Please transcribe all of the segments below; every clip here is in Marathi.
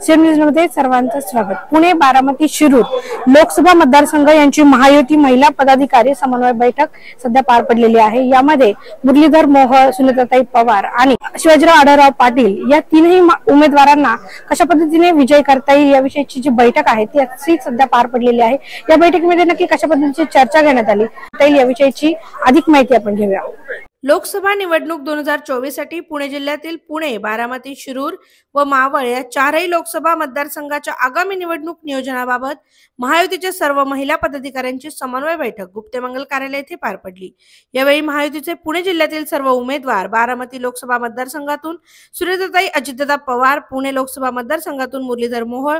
सीएम न्यूजमध्ये सर्वांचं स्वागत। पुणे, बारामती, शिरूर लोकसभा मतदारसंघ यांची महायुती महिला पदाधिकारी समन्वय बैठक सध्या पार पडलेली आहे। यामध्ये मुरलीधर मोहोळ, सुनीताताई पवार आणि शिवाजीराव आढळराव पाटील या तीनही उमेदवारांना कशा पद्धतीने विजय करता येईल याविषयीची जी बैठक आहे ती सध्या पार पडलेली आहे। या बैठकीमध्ये नक्की कशा पद्धतीची चर्चा घेण्यात आली याविषयीची अधिक माहिती आपण घेऊया। लोकसभा निवडणूक 2024 साठी पुणे जिल्ह्यातील पुणे, बारामती, शिरूर व मावळ या चारही लोकसभा मतदारसंघाच्या आगामी निवडणूक नियोजनाबाबत महायुतीच्या सर्व महिला पदाधिकाऱ्यांची समन्वय बैठक गुप्तेमंगल कार्यालय येथे पार पडली। यावेळी महायुतीचे पुणे जिल्ह्यातील सर्व उमेदवार बारामती लोकसभा मतदारसंघातून सुनीताताई अजितदादा पवार, पुणे लोकसभा मतदारसंघातून मुरलीधर मोहोळ,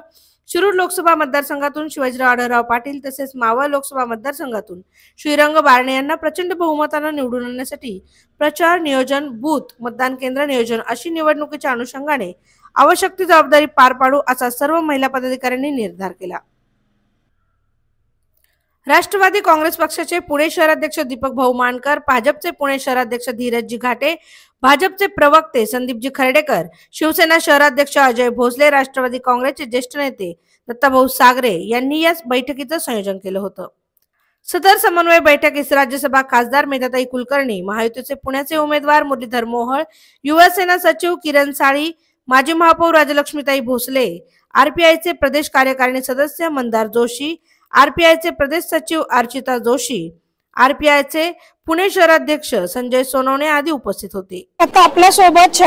शिरूर लोकसभा मतदारसंघातून शिवाजीराव आढळराव पाटील तसेच मावळ लोकसभा मतदारसंघातून श्रीरंग बारणे यांना प्रचंड बहुमताने निवडून आणण्यासाठी प्रचार, नियोजन, बूथ, मतदान केंद्र नियोजन अशी निवडणुकीच्या अनुषंगाने आवश्यक ती जबाबदारी पार पाडू असा सर्व महिला पदाधिकाऱ्यांनी निर्धार केला। राष्ट्रवादी काँग्रेस पक्षाचे पुणे शहराध्यक्ष दीपक भाऊ मानकर, भाजपचे पुणे शहराध्यक्ष धीरजजी घाटे, भाजपचे प्रवक्ते संदीपजी खर्डेकर, शिवसेना शहराध्यक्ष अजय भोसले, राष्ट्रवादी काँग्रेसचे ज्येष्ठ नेते दत्ताभाऊ सागरे यांनी या बैठकीचं संयोजन केलं होतं। सदर समन्वय बैठकीस राज्यसभा खासदार मेधाताई कुलकर्णी, महायुतीचे पुण्याचे उमेदवार मुरलीधर मोहोळ, युवासेना सचिव किरण साळी, माजी महापौर राजलक्ष्मीताई भोसले, आरपीआयचे प्रदेश कार्यकारिणी सदस्य मंदार जोशी, आरपीआयचे प्रदेश सचिव अर्चिता जोशी, आरपीआयचे पुणे शहराध्यक्ष संजय सोनवणे आदी उपस्थित होते। आता आपल्या सोबत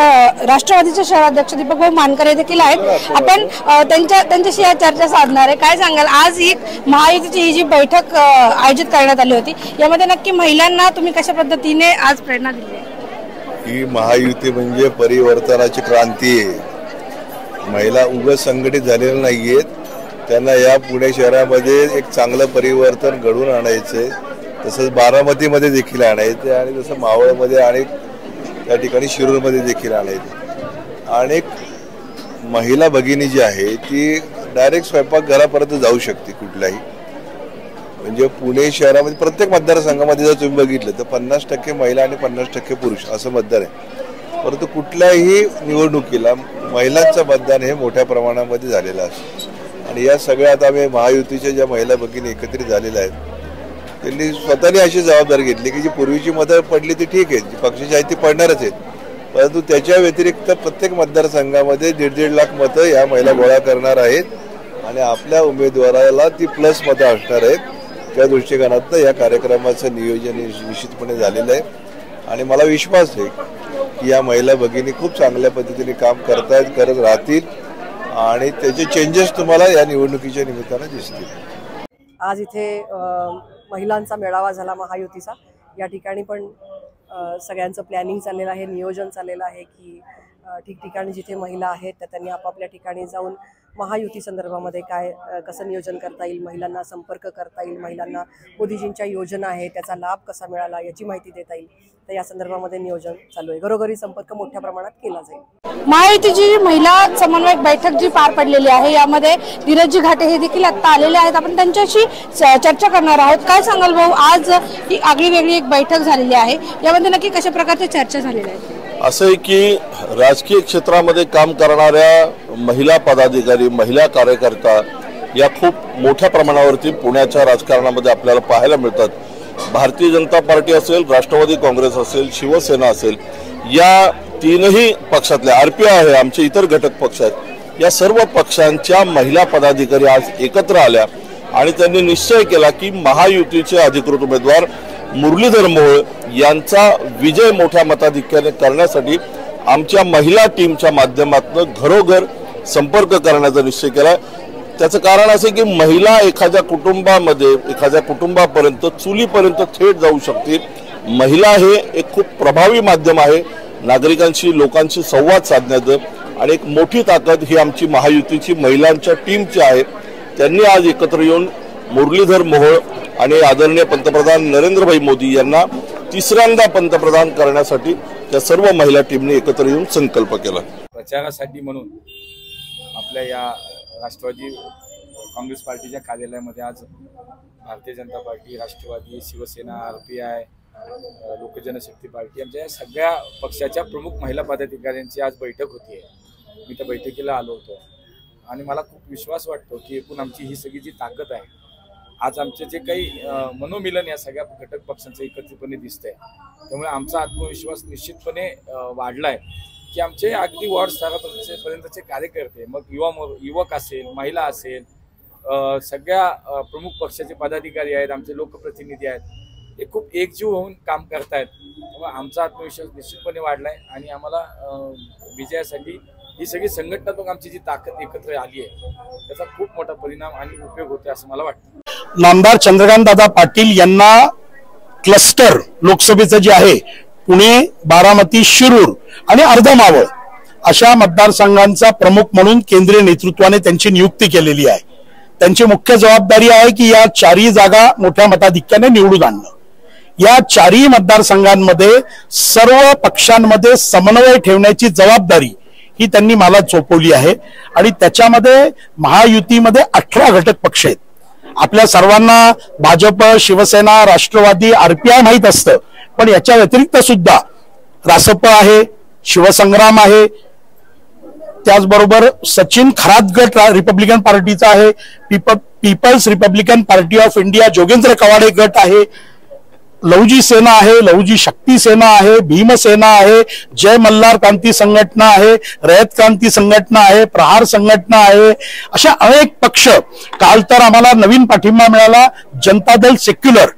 राष्ट्रवादीचे शहराध्यक्ष दीपक भाऊ मानकर देखील आहेत। आपण त्यांच्याशी या चर्चा साधणार आहे। काय सांगाल, आज ही महायुतीची ही जी बैठक आयोजित करण्यात आली होती यामध्ये नक्की महिलांना तुम्ही कशा पद्धतीने आज प्रेरणा दिली आहे? ही महायुती म्हणजे परिवर्तनाची क्रांती आहे। महिला उगाच संघटित झालेल्या नाहीयेत, त्यांना या पुणे शहरामध्ये एक चांगलं परिवर्तन घडवून आणायचंय, तसंच बारामतीमध्ये देखील आणायचं आणि जसं मावळमध्ये आणि त्या ठिकाणी शिरूरमध्ये देखील आणायचं। अनेक महिला भगिनी जी आहे ती डायरेक्ट स्वयंपाकघरापर्यंत जाऊ शकते कुठल्याही, म्हणजे पुणे शहरामध्ये प्रत्येक मतदारसंघामध्ये जर तुम्ही बघितलं तर 50% महिला आणि 50% पुरुष असं मतदार आहे। परंतु कुठल्याही निवडणुकीला महिलांचं मतदान हे मोठ्या प्रमाणामध्ये झालेलं असतं आणि या सगळ्यात आम्ही महायुतीच्या ज्या महिला भगिनी एकत्रित झालेल्या आहेत त्यांनी स्वतःने अशी जबाबदारी घेतली की जी पूर्वीची मतं पडली ती ठीक आहे, जी पक्षाची आहे ती पडणारच आहेत, परंतु त्याच्या व्यतिरिक्त प्रत्येक मतदारसंघामध्ये 1.5 लाख मतं या महिला गोळा करणार आहेत आणि आपल्या उमेदवाराला ती प्लस मतं असणार आहेत। त्या दृष्टिकोनातून या कार्यक्रमाचं नियोजन निश्चितपणे झालेलं आहे आणि मला विश्वास आहे की या महिला भगिनी खूप चांगल्या पद्धतीने काम करत राहतील आणि त्याचे चेंजेस तुम्हाला या निवडणुकीच्या निमित्तानं दिसतील। आज इथे महिलांचा मेळावा झाला महायुतीचा। या ठिकाणी पण सगळ्यांचं प्लॅनिंग चाललेलं आहे, नियोजन चाललेलं आहे की ठिकठिकाणी जिथे महिला आहेत त्या त्यांनी आपापल्या ठिकाणी जाऊन महायुती संदर्भामध्ये कसं नियोजन करता येईल, महिलांना संपर्क करता येईल, महिलांना मोदीजींच्या योजना आहे त्याचा लाभ कसा मिळाला याची माहिती देता येईल, तर या संदर्भामध्ये नियोजन चालू आहे। घरोघरी संपर्क मोठ्या प्रमाणात केला जाईल। महायुतीची महिला समन्वय बैठक जी पार पडलेली आहे यामध्ये धीरजजी घाटे हे देखील आता आलेले आहेत। आपण त्यांच्याशी चर्चा करणार आहोत। काय सांगाल भाऊ, आज ही आगळी वेगळी एक बैठक झालेली आहे, यामध्ये नक्की कशा प्रकारच्या चर्चा झालेल्या आहेत? असं आहे की राजकीय क्षेत्रामध्ये काम करणाऱ्या महिला पदाधिकारी, महिला कार्यकर्ता या खूप मोठ्या प्रमाणावरती पुण्याच्या राजकारणामध्ये आपल्याला पाहायला मिळतात। भारतीय जनता पार्टी असेल, राष्ट्रवादी काँग्रेस असेल, शिवसेना असेल, या तीनही पक्षातल्या आरपीआय आहे, आमचे इतर घटक पक्ष आहेत, या सर्व पक्षांच्या महिला पदाधिकारी आज एकत्र आल्या आणि त्यांनी निश्चय केला की महायुतीचे अधिकृत उमेदवार मुरलीधर मोहोळ यांचा विजय मोठ्या मताधिक्याने करण्यासाठी आमच्या महिला टीमच्या माध्यमातून घरोघर संपर्क करण्याचा निश्चय केला। त्याचं कारण असं की महिला एखाद्या कुटुंबामध्ये एखाद्या कुटुंबापर्यंत चुलीपर्यंत थेट जाऊ शकते। महिला हे एक खूप प्रभावी माध्यम आहे नागरिकांशी, लोकांशी संवाद साधण्याचं आणि एक मोठी ताकद ही आमची महायुतीची महिलांच्या टीमची आहे। त्यांनी आज एकत्र येऊन मुरलीधर मोहोळ आणि आदरणीय पंतप्रधान नरेंद्रभाई मोदी यांना तिसऱ्यांदा पंतप्रधान करण्यासाठी त्या सर्व महिला टीमने एकत्र येऊन संकल्प केला। प्रचारासाठी म्हणून आपल्या या राष्ट्रवादी काँग्रेस पार्टीच्या कार्यालयामध्ये आज भारतीय जनता पार्टी, राष्ट्रवादी, शिवसेना, आरपीआय, लोकजनशक्ती पार्टी आमच्या या सगळ्या पक्षाच्या प्रमुख महिला पदाधिकाऱ्यांची आज बैठक होती आहे। मी त्या बैठकीला आलो होतो आणि मला खूप विश्वास वाटतो की एकूण आमची ही सगळी जी ताकद आहे, आज आमचे जे काही मनोमिलन या सगळ्या घटक पक्षांचं एकत्रितपणे दिसतंय, त्यामुळे आमचा आत्मविश्वास निश्चितपणे वाढलाय की आमचे अगदी वॉर्ड स्तरापर्यंतचे कार्यकर्ते, मग युवक असेल, महिला असेल, सगळ्या प्रमुख पक्षाचे पदाधिकारी आहेत, आमचे लोकप्रतिनिधी आहेत, हे खूप एकजीव होऊन काम करतायत. त्यामुळे आमचा आत्मविश्वास निश्चितपणे वाढलाय आणि आम्हाला विजयासाठी ही सगळी संघटनात्मक आमची जी ताकद एकत्र आली आहे त्याचा खूप मोठा परिणाम आणि उपयोग होतो असं मला वाटतं. नामदार चंद्रकांत दादा पाटील यांना क्लस्टर लोकसभेचं जे आहे पुणे, बारामती, शिरूर आणि अर्धा मावळ अशा मतदारसंघांचा प्रमुख म्हणून केंद्रीय नेतृत्वाने त्यांची नियुक्ती केलेली आहे. त्यांची मुख्य जबाबदारी आहे की या चारही जागा मोठ्या मताधिक्याने निवडून आणणं. या चारही मतदारसंघांमध्ये सर्व पक्षांमध्ये समन्वय ठेवण्याची जबाबदारी ही त्यांनी मला सोपवली आहे आणि त्याच्यामध्ये महायुतीमध्ये 18 घटक पक्ष आहेत. आपल्या सर्वांना भाजप, शिवसेना, राष्ट्रवादी, RPI माहित असतं, पण याच्या व्यतिरिक्त सुद्धा रासप आहे, शिवसंग्राम आहे, त्याचबरोबर सचिन खरात गट रिपब्लिकन पार्टीचा आहे, people's Republican party of India Jogendra Kawade गट आहे, लहुजी सेना आहे, लहुजी शक्ती सेना आहे, भीमसेना आहे, जय मल्हार क्रांती संघटना आहे, रयत क्रांती संघटना आहे, प्रहार संघटना आहे, अशा अनेक पक्ष. काल तर आम्हाला नवीन पाठिंबा मिळाला जनता दल सेक्युलर,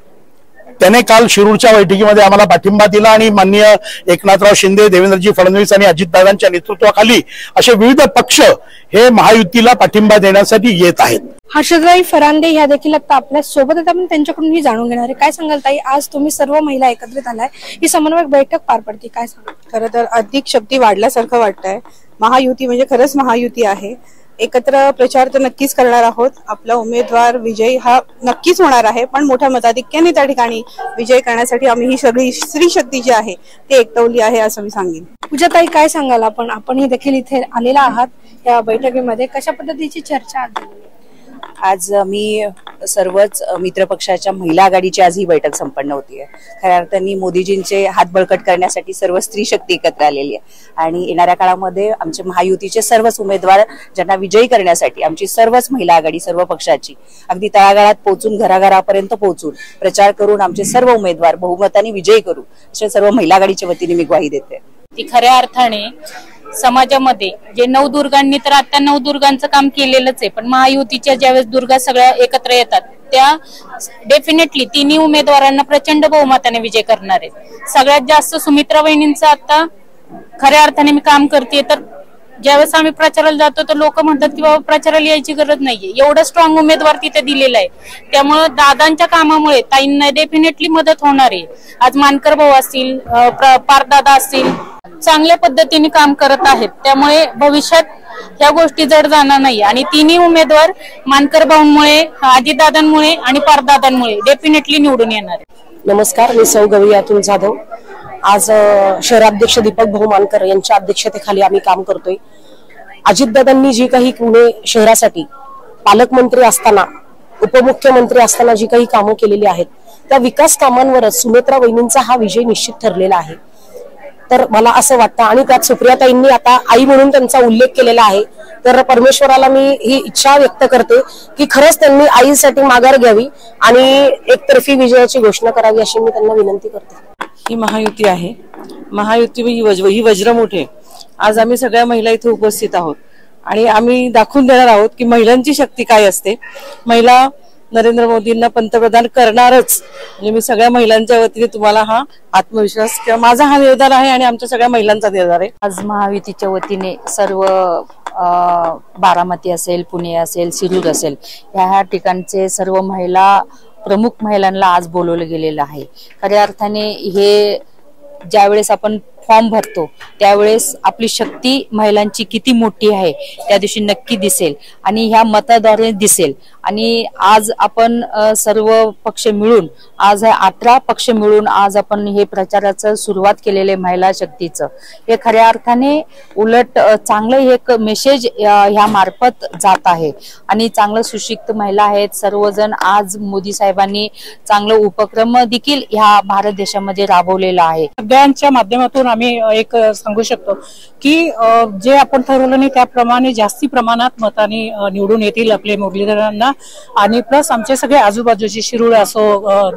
त्याने काल शिरूरच्या बैठकीमध्ये आम्हाला पाठिंबा दिला आणि माननीय एकनाथराव शिंदे, देवेंद्रजी फडणवीस आणि अजितदादांच्या नेतृत्वाखाली असे विविध पक्ष हे महायुतीला पाठिंबा देण्यासाठी येत आहेत. हर्षदाई फरांदे ह्या देखील आता आपल्या सोबत आहेत, आपण त्यांच्याकडून जाणून घेणार आहे. काय सांगाल ताई, आज तुम्ही सर्व महिला एकत्रित आलाय, ही समन्वयक बैठक पार पडते, काय सांगाल? खरं तर अधिक शक्ती वाढल्यासारखं वाटतंय. महायुती म्हणजे खरंच महायुती आहे. एकत्र प्रचार तर नक्कीच करणार आहोत. आपला उमेदवार विजय हा नक्कीच होणार आहे, पण मोठ्या मताधिक्याने त्या ठिकाणी विजय करण्यासाठी आम्ही ही सगळी स्त्री शक्ती जी आहे ती एकवटली आहे असं मी सांगेन. पूजाताई, काय सांगाल आपणही देखील इथे आलेला आहात या बैठकीमध्ये, कशा पद्धतीची चर्चा आज मी सर्वच मित्रपक्षाच्या महिला आघाडीची आज ही बैठक संपन्न होती आहे. खऱ्या अर्थाने मोदीजींचे हात बळकट करण्यासाठी सर्व स्त्री शक्ती एकत्र आलेली आहे आणि येणाऱ्या काळामध्ये आमचे महायुतीचे सर्वच उमेदवार ज्यांना विजयी करण्यासाठी आमची सर्वच महिला आघाडी सर्व पक्षाची अगदी तळागाळात पोहोचून घराघरापर्यंत पोहोचून प्रचार करून आमचे सर्व उमेदवार बहुमताने विजयी करू अशा सर्व महिला आघाडीच्या वतीने मी ग्वाही देते. ती खऱ्या अर्थाने समाजामध्ये जे नवदुर्गांनी तर आता नवदुर्गांचं काम केलेलंच आहे, पण महायुतीच्या ज्यावेळेस दुर्गा सगळ्या एकत्र येतात त्या डेफिनेटली तिन्ही उमेदवारांना प्रचंड बहुमताने विजय करणार आहेत. सगळ्यात जास्त सुमित्रा वहिनींचं आता खऱ्या अर्थाने मी काम करते, तर ज्यावेळेस आम्ही प्रचाराला जातो तर लोक म्हणतात की बाबा प्रचाराला यायची गरज नाहीये, एवढं स्ट्रॉंग उमेदवार तिथे दिलेला आहे. त्यामुळे दादांच्या कामामुळे ताईंना डेफिनेटली मदत होणार आहे. आज मानकर भाऊ असतील, पारदादा असतील, चांगल्या पद्धतीने काम करत आहेत, त्यामुळे भविष्यात ह्या गोष्टी जड जाणार नाही आणि तिन्ही उमेदवार मानकर भाऊंमुळे, अजितदादांमुळे आणि पारदादांमुळे डेफिनेटली निवडून येणार आहे. नमस्कार, मी सौ गवळीयातून जाधव. आज शहराध्यक्ष दीपक भाऊ मानकर यांच्या अध्यक्षतेखाली आम्ही काम करतोय. अजितदादांनी जी काही पुणे शहरासाठी पालकमंत्री असताना, उपमुख्यमंत्री असताना जी काही कामं केलेली आहेत त्या विकास कामांवरच सुमित्रा वहिनींचा हा विजय निश्चित ठरलेला आहे. तर मला असं वाटतं आणि त्यात सुप्रियाताईंनी आता आई म्हणून त्यांचा उल्लेख केलेला आहे, तर परमेश्वराला मी ही इच्छा व्यक्त करते की खरंच त्यांनी आईसाठी माघार घ्यावी आणि एकतर्फी विजयाची घोषणा करावी अशी मी त्यांना विनंती करते. ही महायुती आहे, महायुती ही वज्रमुठ आहे. आज आम्ही सगळ्या महिला इथे उपस्थित आहोत आणि आम्ही दाखवून देणार आहोत की महिलांची शक्ती काय असते. महिला नरेंद्र मोदींना पंतप्रधान करणारच, म्हणजे मी सगळ्या महिलांच्या वतीने तुम्हाला हा आत्मविश्वास किंवा माझा हा निर्धार आहे आणि आमच्या सगळ्या महिलांचा निर्धार आहे. आज महायुतीच्या वतीने सर्व बारामती असेल, पुणे असेल, शिरूर असेल ह्या ठिकाणचे सर्व महिला प्रमुख महिलांना आज बोलवलं गेलेलं आहे. खऱ्या अर्थाने हे ज्यावेळेस आपण फॉर्म भरतो त्यावेळेस आपली शक्ती महिलांची किती मोठी आहे त्या दिवशी नक्की दिसेल आणि ह्या मताद्वारे दिसेल. आणि आज आपण सर्व पक्ष मिळून, आज 18 पक्ष मिळून आज आपण हे प्रचाराचं सुरुवात केलेले महिला शक्तीचं, हे खऱ्या अर्थाने उलट चांगलं एक मेसेज ह्या मार्फत जात आहे आणि चांगलं सुशिक्षित महिला आहेत सर्वजण. आज मोदी साहेबांनी चांगलं उपक्रम देखील ह्या भारत देशामध्ये राबवलेला आहे. सगळ्यांच्या माध्यमातून आम्ही एक सांगू शकतो की जे आपण ठरवलं नाही त्याप्रमाणे जास्ती प्रमाणात मतांनी निवडून येतील आपले मुरलीधरांना। आणि प्लस आमचे सगळे आजूबाजूचे शिरूर असो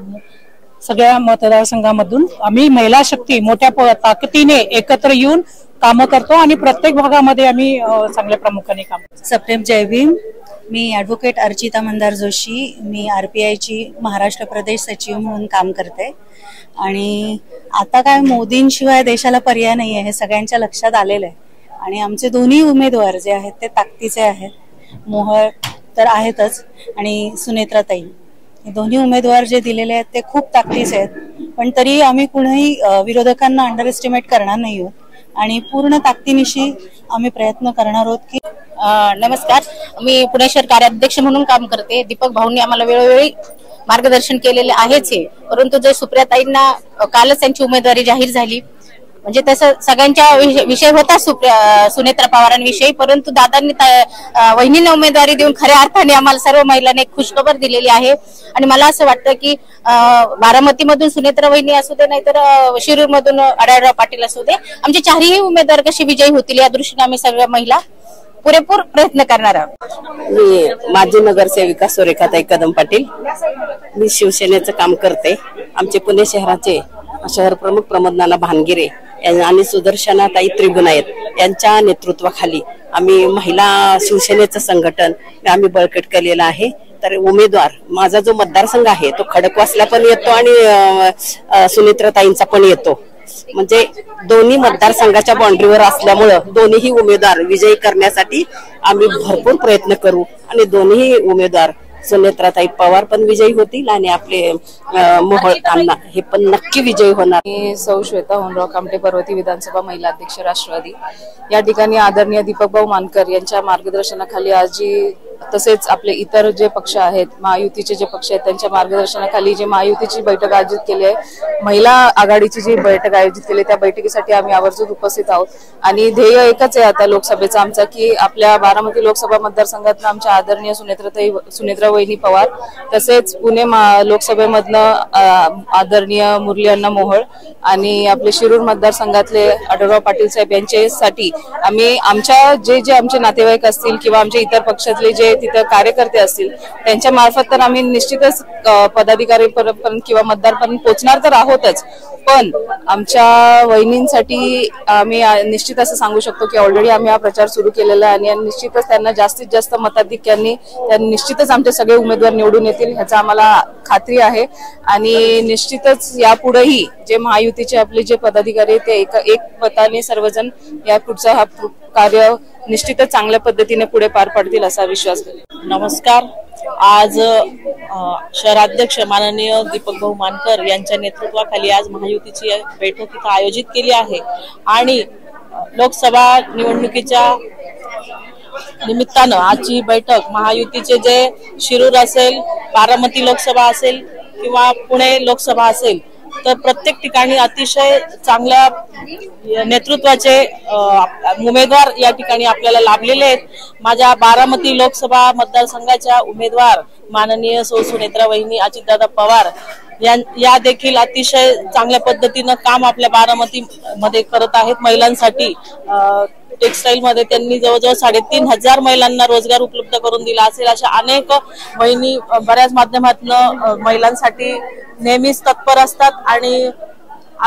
सगळ्या मतदारसंघामधून आम्ही महिला शक्ती मोठ्या ताकदीने एकत्र येऊन काम करतो आणि प्रत्येक भागामध्ये आम्ही चांगल्या प्रामुख्याने काम करतो। सप्रेम जय भीम। मी ॲडव्होकेट अर्चिता मंदार जोशी, मी RPIची महाराष्ट्र प्रदेश सचिव म्हणून काम करते। आणि आता काय मोदींशिवाय देशाला पर्याय नाही आहे हे सगळ्यांच्या लक्षात आलेलं आहे। आणि आमचे दोन्ही उमेदवार जे आहेत ते ताकदीचे आहेत। मोहोळ तर आहेतच आणि सुनेत्राताई, हे दोन्ही उमेदवार जे दिलेले आहेत ते खूप ताकदीचे आहेत। पण तरी आम्ही कुणीही विरोधकांना अंडर एस्टिमेट करणार नाही आहोत आणि पूर्ण ताकदीनिशी आम्ही प्रयत्न करणार आहोत की नमस्कार, मी पुणे शहर कार्याध्यक्ष म्हणून काम करते। दीपक भाऊंनी आम्हाला वेळोवेळी मार्गदर्शन केलेले आहेच आहे, परंतु जे सुप्रियाताईंना कालच त्यांची उमेदवारी जाहीर झाली, म्हणजे तसं सगळ्यांच्या विषय होता सुनेत्रा पवारांविषयी, परंतु दादांनी वहिनींना उमेदवारी देऊन खऱ्या अर्थाने आम्हाला सर्व महिलांना एक खुशखबर दिलेली आहे। आणि मला असं वाटतं की बारामतीमधून सुनेत्रा वहिनी असू दे, नाहीतर शिरूरमधून आढळराव पाटील असू दे, आमचे चारही उमेदवार कसे विजयी होतील या दृष्टीने आम्ही सगळ्या महिला पुरेपूर प्रयत्न करणार आहोत। मी माजी नगरसेविका सुरेखाताई कदम पाटील, मी शिवसेनेचं काम करते। आमचे पुणे शहराचे शहर प्रमुख प्रमोद नाना भानगिरे आणि सुदर्शनाताई त्रिगुणायत यांच्या नेतृत्वाखाली आम्ही महिला शिवसेनेचं संघटन आम्ही बळकट केलेलं आहे। तर उमेदवार माझा जो मतदारसंघ आहे तो खडकवासला पण येतो आणि सुनेत्राताईंचा पण येतो, म्हणजे दोन्ही मतदारसंघाच्या बाउंड्रीवर असल्यामुळे दोन्हीही उमेदवार विजयी करण्यासाठी आम्ही भरपूर प्रयत्न करू आणि दोन्ही उमेदवार सुनेत्राताई पवार पण विजयी होतील आणि आपले मोहोळ अण्णा हे पण नक्की विजयी होणार। मी सौ श्वेता होनराव कामटे, पर्वती विधानसभा महिला अध्यक्ष राष्ट्रवादी। या ठिकाणी आदरणीय दीपकभाऊ मानकर यांच्या मार्गदर्शनाखाली आज जी तसेच आपले इतर जे पक्ष आहेत, महायुतीचे जे पक्ष आहेत, त्यांच्या मार्गदर्शनाखाली जे महायुतीची बैठक आयोजित केली आहे, महिला आघाडीची जी बैठक आयोजित केली, त्या बैठकीसाठी आम्ही आवर्जून उपस्थित आहोत। आणि ध्येय एकच आहे आता लोकसभेचा आमचा की आपल्या बारामती लोकसभा मतदारसंघातनं आमच्या आदरणीय सुनेत्रा वहिनी पवार, तसेच पुणे लोकसभेमधनं आदरणीय मुरली अण्णा मोहोळ आणि आपले शिरूर मतदारसंघातले आढळराव पाटील साहेब यांच्यासाठी आम्ही आमच्या जे आमचे नातेवाईक असतील किंवा आमच्या इतर पक्षातले जे तिथे कार्यकर्ते असतील त्यांच्या मार्फत तर आम्ही निश्चितच पदाधिकारीपर्यंत किंवा मतदारपर्यंत पोहोचणार तर आहोतच, पण आमच्या वहिनींसाठी आम्ही निश्चित असं सांगू शकतो की ऑलरेडी आम्ही हा प्रचार सुरू केलेला आहे आणि निश्चितच त्यांना जास्तीत जास्त मताधिक्यांनी निश्चितच आमचे सगळे उमेदवार निवडून येतील ह्याचा आम्हाला खात्री आहे। आणि निश्चितच यापुढेही जे महायुतीचे आपले जे पदाधिकारी ते एक मताने सर्वजण या पुढचा हा कार्य निश्चितच चांगल्या पद्धतीने पुढे पार पाडतील असा विश्वास करतो। नमस्कार, आज शहराध्यक्ष माननीय दीपक भाऊ मानकर यांच्या नेतृत्वाखाली आज महायुतीची बैठक इथं आयोजित केली आहे आणि लोकसभा निवडणुकीच्या निमित्तानं आजची बैठक महायुतीचे जे शिरूर असेल, बारामती लोकसभा असेल किंवा पुणे लोकसभा असेल, तर प्रत्येक ठिकाणी अतिशय चांगल्या नेतृत्वाचे उमेदवार या ठिकाणी आपल्याला लाभलेले आहेत। माझ्या बारामती लोकसभा मतदारसंघाच्या उमेदवार माननीय सौ सुनेत्रा वहिनी अजितदादा पवार या देखील अतिशय चांगल्या पद्धतीनं काम आपल्या बारामती मध्ये करत आहेत। महिलांसाठी टेक्सटाईल मध्ये त्यांनी जवळजवळ 3,500 महिलांना रोजगार उपलब्ध करून दिला असेल। अशा अनेक वहिनी बऱ्याच माध्यमातून महिलांसाठी नेहमीच तत्पर असतात आणि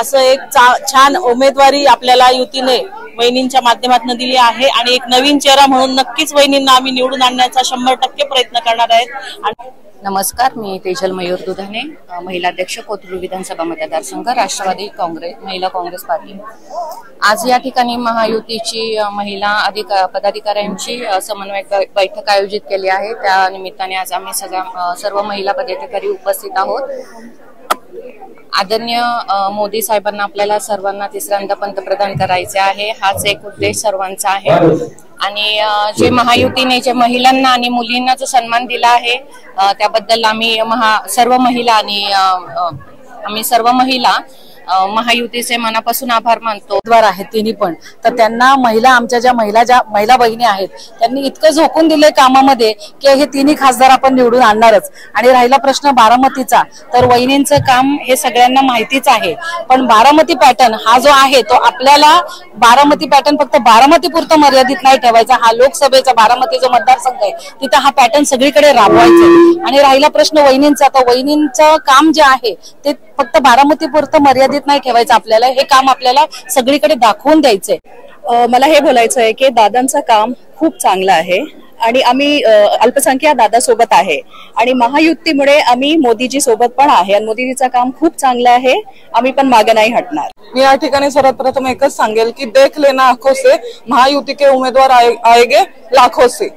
असं एक छान उमेदवारी आपल्याला युतीने वहिनींच्या माध्यमातून दिली आहे आणि एक नवीन चेहरा म्हणून नक्कीच वहिनींना आम्ही निवडून आणण्याचा 100% प्रयत्न करणार आहेत। नमस्कार, मी तेजल मयूर दुधाने, महिला अध्यक्ष कोथरूड विधानसभा मतदारसंघ, राष्ट्रवादी महिला काँग्रेस पार्टी। आज या ठिकाणी महायुतीची महिला पदाधिकाऱ्यांची समन्वय बैठक आयोजित केली आहे। त्या निमित्ताने आज आम्ही सर्व महिला पदाधिकारी उपस्थित आहोत। आदरणीय मोदी साहेबांना आपल्याला सर्वांना तिसऱ्यांदा पंतप्रधान करायचे आहे, हाच एक उद्देश सर्वांचा आहे। आणि जे महायुतीने जे महिलांना आणि मुलींना जो सन्मान दिला आहे त्याबद्दल आम्ही सर्व महिला महायुतीचे मनापासून आभार मानतो. द्वार आहेत तिन्ही पण, तर त्यांना आमच्या ज्या महिला भगिनी आहेत त्यांनी इतकं झोकून दिले कामामध्ये की हे तिन्ही खासदार आपण निवडून आणणारच. आणि राहिला प्रश्न बारामतीचा, तर वहिनींचं काम हे सगळ्यांना माहितीच आहे, पण बारामती पॅटर्न हा जो आहे तो आपल्याला बारामती पॅटर्न फक्त बारामती पुरतं मर्यादित नाही ठेवायचा. हा लोकसभेचा बारामती जो मतदारसंघ आहे तिथं हा पॅटर्न सगळीकडे राबवायचा. आणि राहिला प्रश्न वहिनींचा, तर वहिनींचं काम जे आहे ते फक्त बारामती पुरतं मर्यादित नाही ठेवायचं. आपल्याला हे काम आपल्याला सगळीकडे दाखवून द्यायचंय. मला हे बोलायचं आहे की दादांचं काम खूप चांगलं आहे आणि आम्ही अल्पसंख्याक दादासोबत आहे आणि महायुतीमुळे आम्ही मोदीजी सोबत पण आहे आणि मोदीजीचं काम खूप चांगलं आहे. आम्ही पण मागे नाही हटणार. मी या ठिकाणी सर्वात प्रथम एकच सांगेल की देख लेना आंखों से, महायुती के उमेदवार आएगे लाखों से.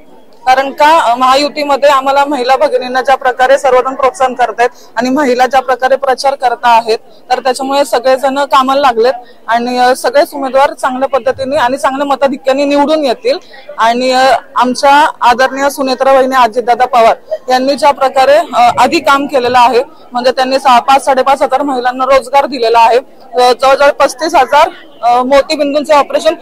कारण का महायुतीमध्ये आम्हाला महिला भगिनींना ज्या प्रकारे सर्वजण प्रोत्साहन करतायत आणि महिला ज्या प्रकारे प्रचार करता आहेत, तर त्याच्यामुळे सगळेजण कामाला लागलेत आणि सगळेच उमेदवार चांगल्या पद्धतीने आणि चांगल्या मताधिक्याने निवडून येतील. आणि आमच्या आदरणीय सुनेत्रा वहिनी अजितदादा पवार यांनी ज्या प्रकारे आधी काम केलेलं आहे, म्हणजे त्यांनी 5,000-5,500 महिलांना रोजगार दिलेला आहे, जवळजवळ 35,000 मोतीबिंदूंचे ऑपरेशन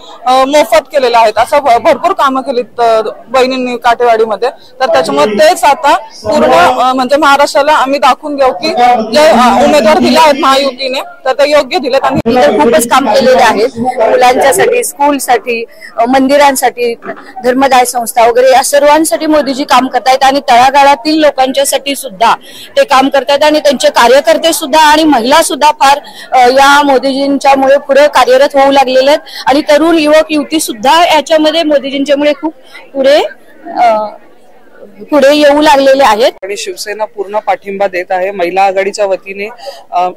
मोफत केलेले आहेत, असं भरपूर कामं केलीत बहिणींनी काटेवाडीमध्ये. तर त्याच्यामुळे तेच आता पूर्ण म्हणजे महाराष्ट्राला आम्ही दाखवून देऊ की जे उमेदवार दिले आहेत महायुतीने तर ते योग्य दिलेत. आणि खूपच काम केलेले आहेत मुलांच्यासाठी, स्कूलसाठी, मंदिरांसाठी, धर्मदाय संस्था वगैरे या सर्वांसाठी मोदीजी काम करतायत आणि तळागाळातील लोकांच्यासाठी सुद्धा ते काम करतायत. आणि त्यांचे कार्यकर्ते सुद्धा आणि महिला सुद्धा फार या मोदीजींच्यामुळे पुढे कार्यरत होऊ लागलेले आहेत आणि तरुण युवक युवती सुद्धा याच्यामध्ये मोदीजींच्यामुळे खूप पुढे येऊ लागलेले आहेत. आणि शिवसेना पूर्ण पाठिंबा देत आहे. महिला आघाडीच्या वतीने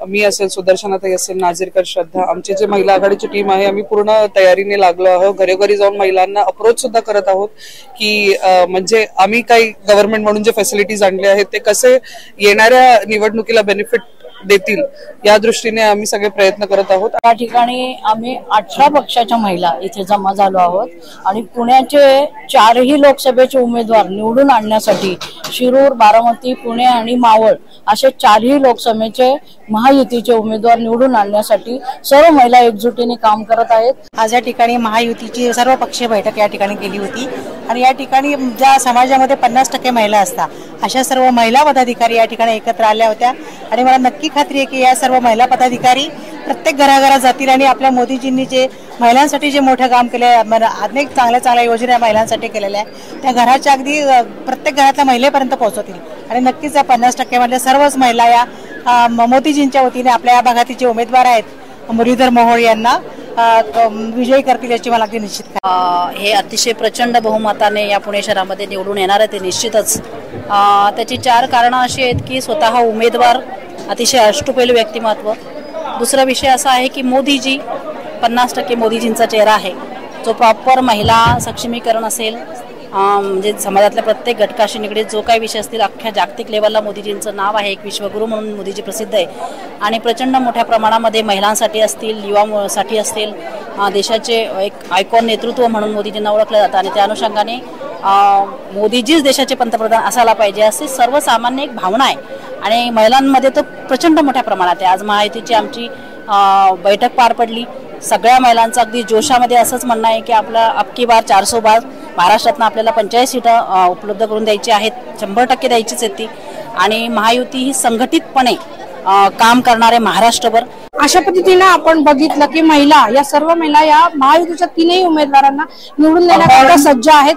मी असेल, सुदर्शनाताई असेल, नाझीरकर, श्रद्धा, आमची जे महिला आघाडीची टीम आहे आम्ही पूर्ण तयारीने लागलो आहोत. घरोघरी जाऊन महिलांना अप्रोच सुद्धा करत आहोत की म्हणजे आम्ही काही गव्हर्नमेंट म्हणून जे फॅसिलिटीज आणले आहेत ते कसे येणाऱ्या निवडणुकीला बेनिफिट देतील या दृष्टीने आम्ही सगळे प्रयत्न करत आहोत. या ठिकाणी आम्ही 18 पक्षाच्या महिला इथे जमा झालो आहोत आणि पुण्याचे 4ही लोकसभेचे उमेदवार निवडून आणण्यासाठी शिरूर, बारामती, पुणे आणि मावळ असे 4ही लोकसभेचे महायुतीचे उमेदवार निवडून आणण्यासाठी सर्व महिला एकजुटीने काम करत आहेत. आज या ठिकाणी महायुतीची सर्व पक्षीय बैठक या ठिकाणी केली होती आणि या ठिकाणी ज्या समाजामध्ये 50% महिला असतात अशा सर्व महिला पदाधिकारी या ठिकाणी एकत्र आल्या होत्या आणि मला नक्की खात्री आहे की या सर्व महिला पदाधिकारी प्रत्येक घराघरात जातील आणि आपल्या मोदीजींनी जे महिलांसाठी जे मोठं काम केलं आहे, अनेक चांगल्या योजना महिलांसाठी केलेल्या आहे, त्या घराच्या अगदी प्रत्येक घरातल्या महिलेपर्यंत पोहोचवतील आणि नक्कीच या 50% मधल्या सर्वच महिला या मोदीजींच्या वतीने आपल्या या भागातील जे उमेदवार आहेत मुरलीधर मोहोळ यांना विजयी करतील याची मला अगदी निश्चित हे अतिशय प्रचंड बहुमताने या पुणे शहरामध्ये निवडून येणार आहे ते निश्चितच. त्याची 4 कारणं अशी आहेत की स्वतः उमेदवार अतिशय अष्टपैलू व्यक्तिमत्व. दुसरा विषय असा आहे की मोदीजी 50% मोदीजींचा चेहरा आहे जो प्रॉपर महिला सक्षमीकरण असेल, म्हणजे समाजातल्या प्रत्येक घटकाशी निगडीत जो काही विषय असतील अख्ख्या जागतिक लेवलला मोदीजींचं नाव आहे. एक विश्वगुरू म्हणून मोदीजी प्रसिद्ध आहे आणि प्रचंड मोठ्या प्रमाणामध्ये महिलांसाठी असतील, युवासाठी असतील, देशाचे एक आयकॉन नेतृत्व म्हणून मोदीजींना ओळखलं जातं आणि त्या अनुषंगाने मोदीजीच देशाचे पंतप्रधान असायला पाहिजे अशी सर्वसामान्य एक भावना आहे आणि महिलांमध्ये तर प्रचंड मोठ्या प्रमाणात आहे. आज महायुतीची आमची बैठक पार पडली. सगळ्या महिलांचं अगदी जोशामध्ये असंच म्हणणं आहे की आपला अबकी बार 400 बार महाराष्ट्रातनं आपल्याला 45 सीटं उपलब्ध करून द्यायची आहेत. 100% द्यायचीच आहे ती आणि महायुती ही संघटितपणे काम करणारे महाराष्ट्रभर. अशा पद्धतीने आपण बघितलं की महिला या सर्व महिला या महायुतीच्या 3ही उमेदवारांना निवडून देण्याकरता सज्ज आहेत.